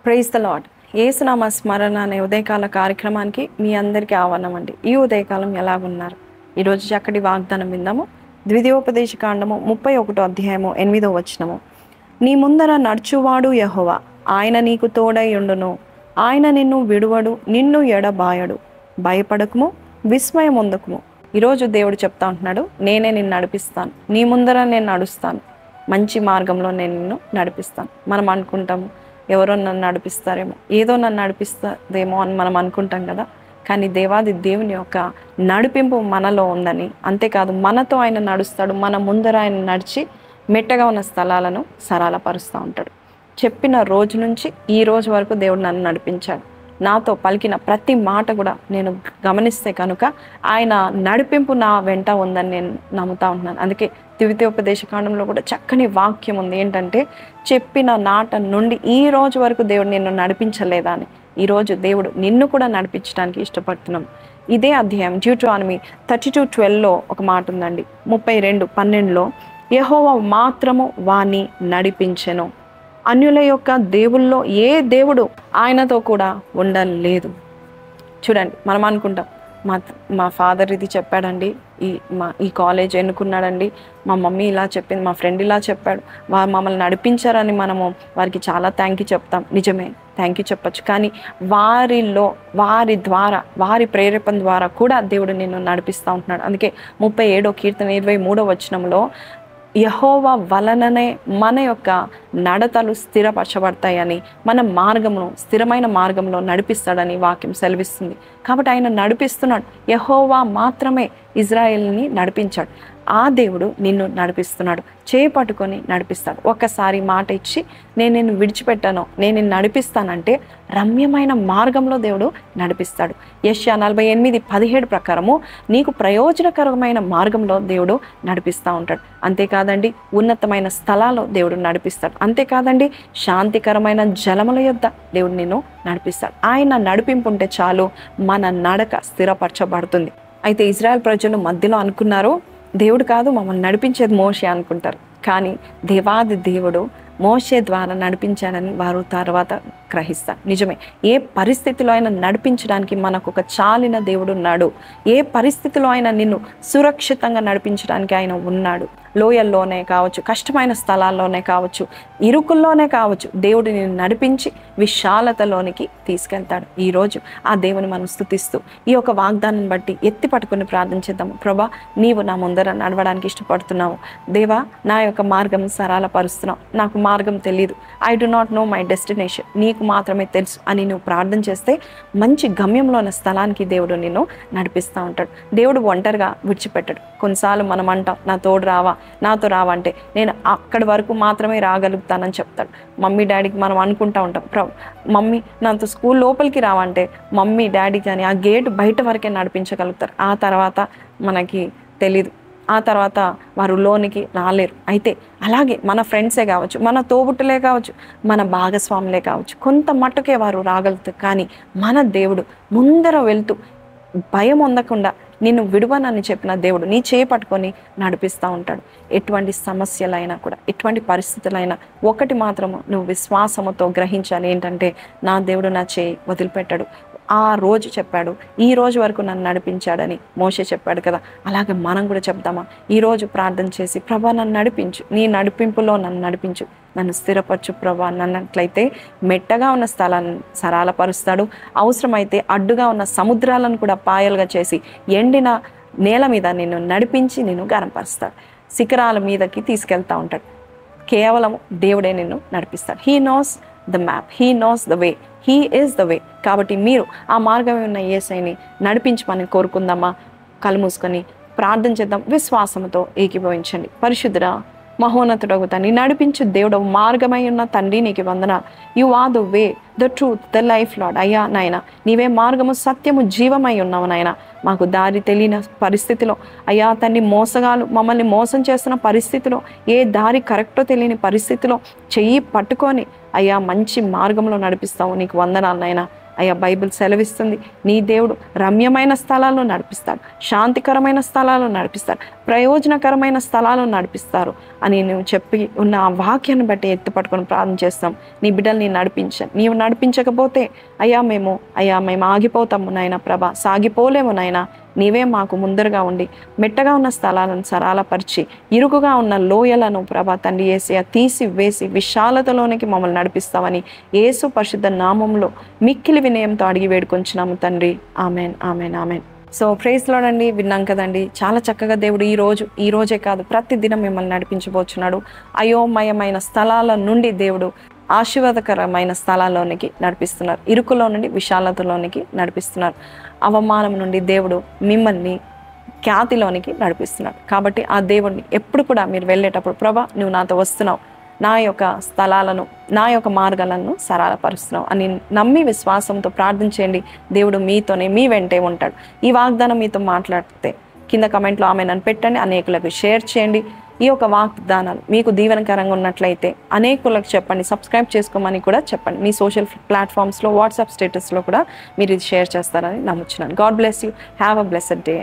Praise the lord. యేసునామ స్మరణ అనే ఉదయకాల కార్యక్రమానికి మీ అందరికీ ఆహ్వానం అండి. ఈ ఉదయకాలం ఎలాగున్నారు? ఈరోజు చక్కటి వాగ్దానం విందాము. ద్వితీయోపదేశ కాండము 31వ అధ్యాయము 8వ వచనము. నీ ముందర నడుచువాడు యెహోవా, ఆయన నీకు తోడై ఉండును, ఆయన నిన్ను విడువడు, నిన్ను ఎడబాయడు. భయపడకుము, విస్మయం పొందకుము. ఈరోజు దేవుడు చెప్తా ఉంటున్నాడు, నేనే నిన్ను నడిపిస్తాను, నీ ముందర నేను నడుస్తాను, మంచి మార్గంలో నేను నిన్ను నడిపిస్తాను. మనం అనుకుంటాము ఎవరో నన్ను నడిపిస్తారేమో, ఏదో నన్ను నడిపిస్తుందేమో అని మనం అనుకుంటాం కదా. కానీ దేవాది దేవుని యొక్క నడిపింపు మనలో ఉందని, అంతేకాదు మనతో ఆయన నడుస్తాడు, మన ముందర ఆయన నడిచి మెట్టగా ఉన్న స్థలాలను సరళపరుస్తూ ఉంటాడు. చెప్పిన రోజు నుంచి ఈ రోజు వరకు దేవుడు నన్ను నడిపించాడు. నాతో పలికిన ప్రతి మాట కూడా నేను గమనిస్తే కనుక ఆయన నడిపింపు నా వెంట ఉందని నేను నమ్ముతా ఉంటున్నాను. అందుకే ద్వితీయోపదేశ కాండంలో కూడా చక్కని వాక్యం ఉంది. ఏంటంటే, చెప్పిన నాట నుండి ఈ రోజు వరకు దేవుడు నిన్ను నడిపించలేదా అని. ఈరోజు దేవుడు నిన్ను కూడా నడిపించడానికి ఇష్టపడుతున్నాం. ఇదే అధ్యాయం డ్యూటరానమీ 32:12లో ఒక మాట ఉందండి. 32:12లో యెహోవా మాత్రము వాణ్ణి నడిపించెను, అన్యుల యొక్క దేవుల్లో ఏ దేవుడు ఆయనతో కూడా ఉండలేదు. చూడండి, మనం అనుకుంటాం మా ఫాదర్ ఇది చెప్పాడండి, ఈ కాలేజ్ ఎన్నుకున్నాడండి, మా మమ్మీ ఇలా చెప్పింది, మా ఫ్రెండ్ ఇలా చెప్పాడు, వారు మమ్మల్ని నడిపించారని మనము వారికి చాలా థ్యాంక్ యూ చెప్తాం. నిజమే, థ్యాంక్ యూ చెప్పచ్చు. కానీ వారి ద్వారా, వారి ప్రేరేపణ ద్వారా కూడా దేవుడు నిన్ను నడిపిస్తూ ఉంటున్నాడు. అందుకే 37వ కీర్తన 23వ వచనంలో యెహోవా వలననే మన యొక్క నడతలు స్థిరపరచబడతాయని, మన మార్గమును స్థిరమైన మార్గంలో నడిపిస్తాడని వాక్యం సెలవిస్తుంది. కాబట్టి ఆయన నడిపిస్తున్నాడు. యెహోవా మాత్రమే ఇజ్రాయేల్ని నడిపించాడు. ఆ దేవుడు నిన్ను నడిపిస్తున్నాడు, చేయి పట్టుకొని నడిపిస్తాడు. ఒక్కసారి మాట ఇచ్చి నేను నిన్ను విడిచిపెట్టాను, నేను నిన్ను నడిపిస్తానంటే రమ్యమైన మార్గంలో దేవుడు నడిపిస్తాడు. యెషయా 48:17 ప్రకారము నీకు ప్రయోజనకరమైన మార్గంలో దేవుడు నడిపిస్తూ ఉంటాడు. అంతేకాదండి, ఉన్నతమైన స్థలాల్లో దేవుడు నడిపిస్తాడు. అంతేకాదండి, శాంతికరమైన జలముల యొద్ద దేవుడు నిన్ను నడిపిస్తాడు. ఆయన నడిపింపు ఉంటే చాలు, మన నడక స్థిరపరచబడుతుంది. అయితే ఇజ్రాయెల్ ప్రజలు మధ్యలో అనుకున్నారు, దేవుడు కాదు మమ్మల్ని నడిపించేది మోషే అనుకుంటారు. కానీ దేవాది దేవుడు మోషే ద్వారా నడిపించాడని వారు తర్వాత గ్రహిస్తారు. నిజమే, ఏ పరిస్థితిలో అయినా నడిపించడానికి మనకు ఒక చాలిన దేవుడు ఉన్నాడు. ఏ పరిస్థితిలో అయినా నిన్ను సురక్షితంగా నడిపించడానికి ఆయన ఉన్నాడు. లోయల్లోనే కావచ్చు, కష్టమైన స్థలాల్లోనే కావచ్చు, ఇరుకుల్లోనే కావచ్చు, దేవుడు నిన్ను నడిపించి విశాలతలోనికి తీసుకెళ్తాడు. ఈరోజు ఆ దేవుని మనం స్తుతిస్తూ ఈ యొక్క వాగ్దానం బట్టి ఎత్తి పట్టుకుని ప్రార్థన చేద్దాము. ప్రభా, నీవు నా ముందర నడవడానికి ఇష్టపడుతున్నావు. దేవా, నా యొక్క మార్గం సరళపరుస్తున్నావు. నాకు మార్గం తెలియదు, I do not know my destination, నీకు మాత్రమే తెలుసు అని నువ్వు ప్రార్థన చేస్తే మంచి గమ్యంలో ఉన్న స్థలానికి దేవుడు నిన్ను నడిపిస్తూ ఉంటాడు. దేవుడు ఒంటరిగా విడిచిపెట్టాడు. కొన్నిసార్లు మనం అంటాం, నా తోడు రావా, నాతో రావా అంటే నేను అక్కడి వరకు మాత్రమే రాగలుగుతానని చెప్తాడు. మమ్మీ డాడీకి మనం అనుకుంటూ ఉంటాం, మమ్మీ నాతో స్కూల్ లోపలికి రావంటే మమ్మీ డాడీ కానీ ఆ గేట్ బయట వరకే నడిపించగలుగుతారు. ఆ తర్వాత మనకి తెలీదు, ఆ తర్వాత వారు లోనికి రాలేరు. అయితే అలాగే మన ఫ్రెండ్సే కావచ్చు, మన తోబుట్టులే కావచ్చు, మన భాగస్వాములే కావచ్చు, కొంత మట్టుకే వారు రాగలుగుతారు. కానీ మన దేవుడు ముందర వెళ్తూ భయం పొందకుండా నిన్ను విడువనని చెప్పిన దేవుడు నీ చేయి పట్టుకొని నడిపిస్తూ ఉంటాడు. ఎటువంటి సమస్యలైనా కూడా, ఎటువంటి పరిస్థితులైనా ఒకటి మాత్రము నువ్వు విశ్వాసముతో గ్రహించాలి. ఏంటంటే, నా దేవుడు నా చేయి వదిలిపెట్టాడు. ఆ రోజు చెప్పాడు, ఈ రోజు వరకు నన్ను నడిపించాడని మోషే చెప్పాడు కదా. అలాగే మనం కూడా చెప్దామా? ఈరోజు ప్రార్థన చేసి, ప్రభా నన్ను నడిపించు, నీ నడిపింపులో నన్ను నడిపించు, నన్ను స్థిరపరచు ప్రభా అన్నట్లయితే మెట్టగా ఉన్న స్థలాన్ని సరళపరుస్తాడు. అవసరమైతే అడ్డుగా ఉన్న సముద్రాలను కూడా పాయలుగా చేసి ఎండిన నేల మీద నిన్ను నడిపించి నిన్ను గనపరుస్తాడు. శిఖరాల మీదకి తీసుకెళ్తా ఉంటాడు. కేవలం దేవుడే నిన్ను నడిపిస్తాడు. He knows the map, he knows the way, he is the way. కాబట్టి మీరు ఆ మార్గం ఉన్న యేసయ్యని నడిపించమని కోరుకుందామా? కళ్ళు మూసుకొని ప్రార్థన చేద్దాం. విశ్వాసంతో ఏకీభవించండి. పరిశుద్ధుడా, మహోన్నతుడగు తండ్రి, నడిపించు దేవుడు, మార్గమై ఉన్న తండ్రి, నీకు వందనాలు. You are the way, the truth, the life Lord. అయ్యా నాయన, నీవే మార్గము, సత్యము, జీవమై ఉన్నావు నాయన. మాకు దారి తెలియని పరిస్థితిలో అయ్యా తండ్రి, మోసగాలు మమ్మల్ని మోసం చేస్తున్న పరిస్థితిలో, ఏ దారి కరెక్టో తెలియని పరిస్థితిలో చెయ్యి పట్టుకొని అయ్యా మంచి మార్గంలో నడిపిస్తావు. నీకు వందనాలు నాయన. అయ్యా బైబిల్ సెలవిస్తుంది, నీ దేవుడు రమ్యమైన స్థలాల్లో నడిపిస్తాడు, శాంతికరమైన స్థలాల్లో నడిపిస్తాడు, ప్రయోజనకరమైన స్థలాల్లో నడిపిస్తారు అని నువ్వు చెప్పి ఉన్న ఆ వాక్యాన్ని బట్టి ఎత్తుపట్టుకొని ప్రార్థన చేస్తాం. నీ బిడ్డల్ని నడిపించాను. నీవు నడిపించకపోతే అయ్యా మేము ఆగిపోతాము నాయన ప్రభా, సాగిపోలేము నాయన. నీవే మాకు ముందరగా ఉండి మెట్టగా ఉన్న స్థలాలను సరళపరిచి ఇరుకుగా ఉన్న లోయలను ప్రభా తండ్రి యేసయ్య తీసివేసి విశాలతలోనికి మమ్మల్ని నడిపిస్తామని యేసు పరిశుద్ధ నామంలో మిక్కిలి వినయంతో అడిగి వేడుకొంచున్నాము తండ్రి. Amen, amen, amen. So praise Lord అండి. విన్నాం కదండి, చాలా చక్కగా దేవుడు ఈ రోజే కాదు ప్రతి దినం మిమ్మల్ని నడిపించబోచున్నాడు. అయోమయమైన స్థలాల నుండి దేవుడు ఆశీర్వాదకరమైన స్థలాల్లోనికి నడిపిస్తున్నారు. ఇరుకులో నుండి విశాలతలోనికి నడిపిస్తున్నారు. అవమానం నుండి దేవుడు మిమ్మల్ని ఖ్యాతిలోనికి నడిపిస్తున్నాడు. కాబట్టి ఆ దేవుడిని ఎప్పుడు కూడా మీరు వెళ్ళేటప్పుడు, ప్రభా నువ్వు నాతో వస్తున్నావు, నా యొక్క స్థలాలను, నా యొక్క మార్గాలను సరళపరుస్తున్నావు అని నమ్మి విశ్వాసంతో ప్రార్థించేయండి. దేవుడు మీతోనే, మీ వెంటే ఉంటాడు. ఈ వాగ్దానం మీతో మాట్లాడితే కింద కమెంట్లో ఆమె నన్ను పెట్టండి, అనేకులకు షేర్ చేయండి. ఈ యొక్క వాగ్దానాలు మీకు దీవెనకరంగా ఉన్నట్లయితే అనేకులకు చెప్పండి, సబ్స్క్రైబ్ చేసుకోమని కూడా చెప్పండి. మీ సోషల్ ప్లాట్ఫామ్స్లో, వాట్సాప్ స్టేటస్లో కూడా మీరు ఇది షేర్ చేస్తారని నమ్ముచున్నాను. God bless you. Have a blessed day.